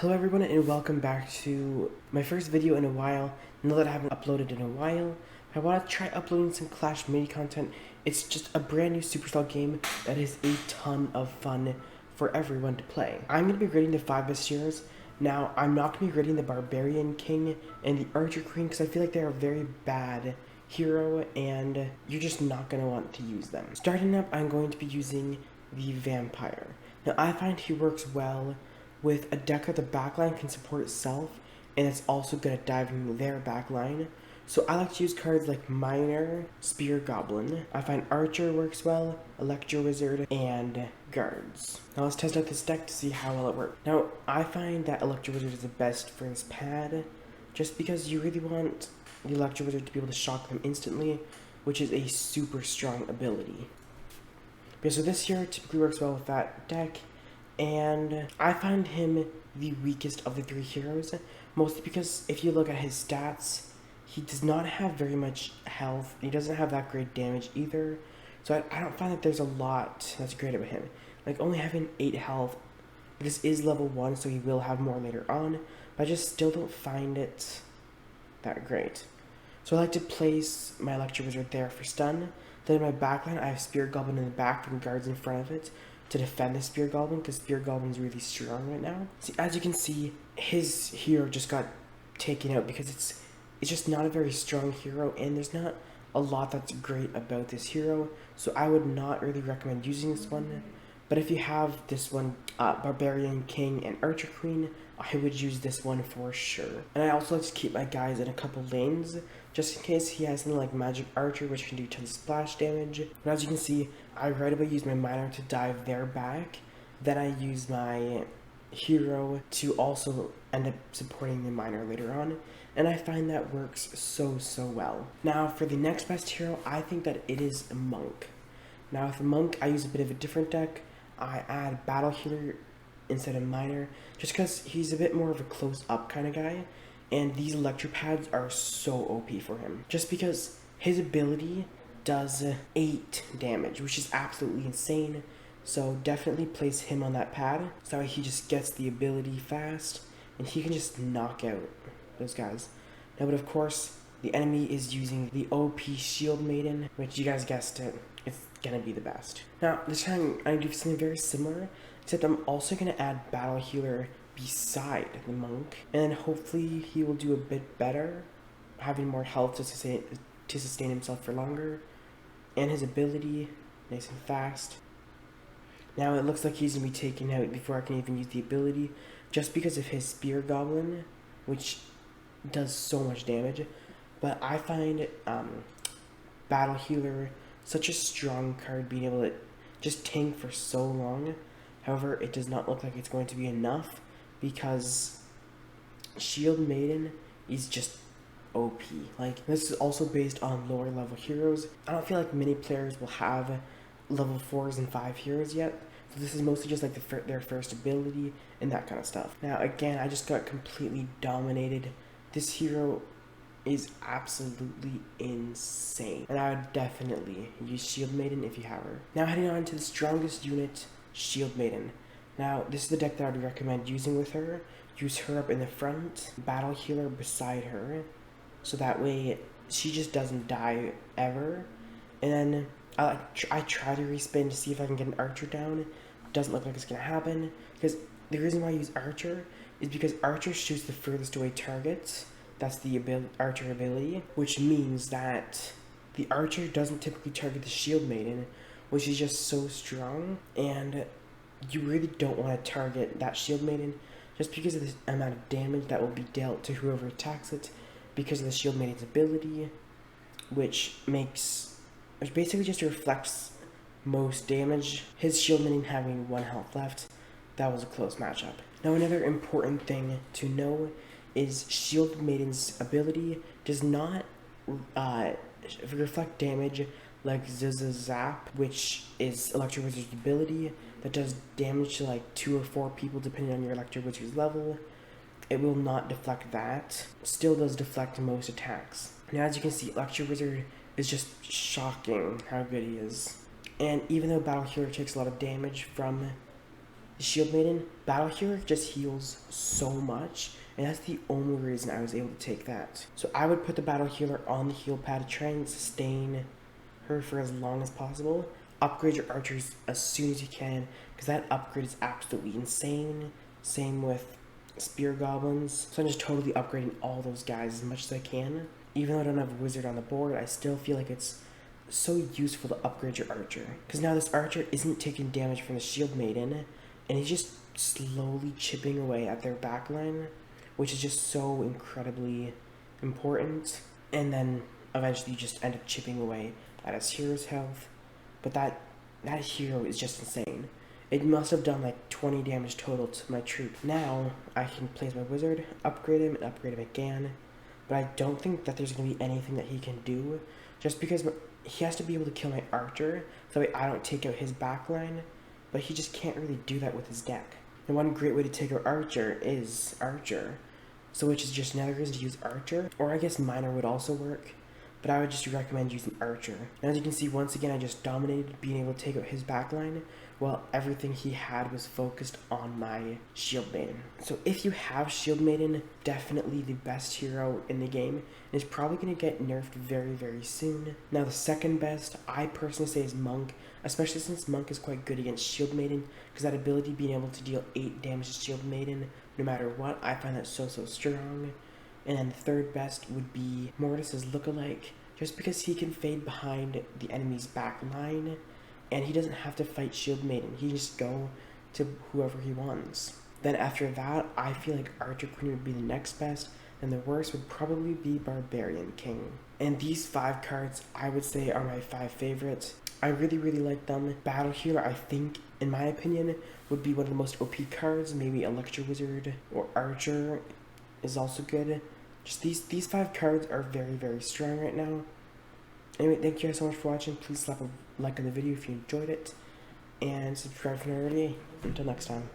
Hello everyone and welcome back to my first video in a while. Now that I haven't uploaded in a while, I want to try uploading some Clash mini content. It's just a brand new Supercell game that is a ton of fun for everyone to play. I'm going to be rating the 5 best heroes. Now, I'm not going to be rating the Barbarian King and the Archer Queen because I feel like they're a very bad hero and you're just not going to want to use them. Starting up, I'm going to be using the Vampire. Now, I find he works well with a deck of the backline can support itself, and it's also good at diving their backline. So I like to use cards like Miner, Spear Goblin. I find Archer works well, Electro Wizard, and Guards. Now let's test out this deck to see how well it works. Now I find that Electro Wizard is the best for this pad, just because you really want the Electro Wizard to be able to shock them instantly, which is a super strong ability. Okay, so this here typically works well with that deck. And I find him the weakest of the 3 heroes, mostly because if you look at his stats, he does not have very much health. He doesn't have that great damage either. So I don't find that there's a lot that's great about him. Like only having 8 health, this is level 1, so he will have more later on, but I just still don't find it that great. So I like to place my Electro Wizard there for stun. Then in my backline, I have Spear Goblin in the back and Guards in front of it to defend the Spear Goblin, because Spear Goblin is really strong right now. See, as you can see, his hero just got taken out because it's just not a very strong hero, and there's not a lot that's great about this hero, so I would not really recommend using this one. But if you have this one, Barbarian King and Archer Queen, I would use this one for sure. And I also like to keep my guys in a couple lanes, just in case he has something like Magic Archer, which can do tons of splash damage. But as you can see, I right away use my Miner to dive their back. Then I use my hero to also end up supporting the Miner later on. And I find that works so well. Now for the next best hero, I think that it is a Monk. Now with the Monk, I use a bit of a different deck. I add Battle Healer instead of Miner, just because he's a bit more of a close-up kind of guy, and these Electro Pads are so OP for him. Just because his ability does 8 damage, which is absolutely insane, so definitely place him on that pad, so he just gets the ability fast, and he can just knock out those guys. Now, but of course, the enemy is using the OP Shield Maiden, which you guys guessed it, it's gonna be the best. Now, this time I do something very similar, except I'm also gonna add Battle Healer beside the Monk, and then hopefully he will do a bit better, having more health to sustain himself for longer, and his ability, nice and fast. Now it looks like he's gonna be taken out before I can even use the ability, just because of his Spear Goblin, which does so much damage. But I find Battle Healer such a strong card, being able to just tank for so long. However, it does not look like it's going to be enough, because Shield Maiden is just OP. Like, this is also based on lower level heroes. I don't feel like many players will have level 4s and 5 heroes yet, so this is mostly just like their first ability and that kind of stuff. Now again, I just got completely dominated. This hero is absolutely insane, and I would definitely use Shield Maiden if you have her. Now heading on to the strongest unit, Shield Maiden. Now this is the deck that I would recommend using with her. Use her up in the front, Battle Healer beside her, so that way she just doesn't die ever. And then I try to respin to see if I can get an Archer down. Doesn't look like it's gonna happen, because the reason why I use Archer is because Archer shoots the furthest away targets. That's the Archer ability, which means that the Archer doesn't typically target the Shield Maiden, which is just so strong, and you really don't want to target that Shield Maiden just because of the amount of damage that will be dealt to whoever attacks it because of the Shield Maiden's ability, which basically just reflects most damage. His Shield Maiden having 1 health left, that was a close matchup. Now another important thing to know is Shield Maiden's ability does not reflect damage like Zap, which is Electro Wizard's ability that does damage to like 2 or 4 people depending on your Electro Wizard's level. It will not deflect that. Still does deflect most attacks. Now as you can see, Electro Wizard is just shocking how good he is. And even though Battle Healer takes a lot of damage from The Shield Maiden, Battle Hero just heals so much, and that's the only reason I was able to take that. So I would put the Battle Healer on the heal pad to try and sustain her for as long as possible. Upgrade your archers as soon as you can, because that upgrade is absolutely insane. Same with spear goblins. So I'm just totally upgrading all those guys as much as I can. Even though I don't have a wizard on the board, I still feel like it's so useful to upgrade your archer. Because now this archer isn't taking damage from the Shield Maiden, and he's just slowly chipping away at their backline, which is just so incredibly important. And then eventually you just end up chipping away at his hero's health. But that hero is just insane. It must have done like 20 damage total to my troop. Now I can place my wizard, upgrade him, and upgrade him again. But I don't think that there's going to be anything that he can do, just because he has to be able to kill my archer, so that way I don't take out his backline. But he just can't really do that with his deck. And one great way to take out archer is archer, so which is just another reason to use archer, or I guess miner would also work. But I would just recommend using archer. And as you can see, once again, I just dominated being able to take out his backline, while everything he had was focused on my Shield Maiden. So if you have Shield Maiden, definitely the best hero in the game, and is probably going to get nerfed very, very soon. Now the second best, I personally say, is Monk, especially since Monk is quite good against Shield Maiden, because that ability being able to deal 8 damage to Shield Maiden no matter what, I find that so strong. And then the third best would be Mortis's lookalike, just because he can fade behind the enemy's back line, and he doesn't have to fight Shield Maiden. He can just go to whoever he wants. Then after that, I feel like Archer Queen would be the next best, and the worst would probably be Barbarian King. And these 5 cards, I would say, are my 5 favorites. I really, really like them. Battle Healer, I think, in my opinion, would be one of the most OP cards. Maybe Electro Wizard or Archer is also good. Just these 5 cards are very, very strong right now. Anyway, thank you guys so much for watching. Please slap a like on the video if you enjoyed it, and subscribe if you're not already. Until next time.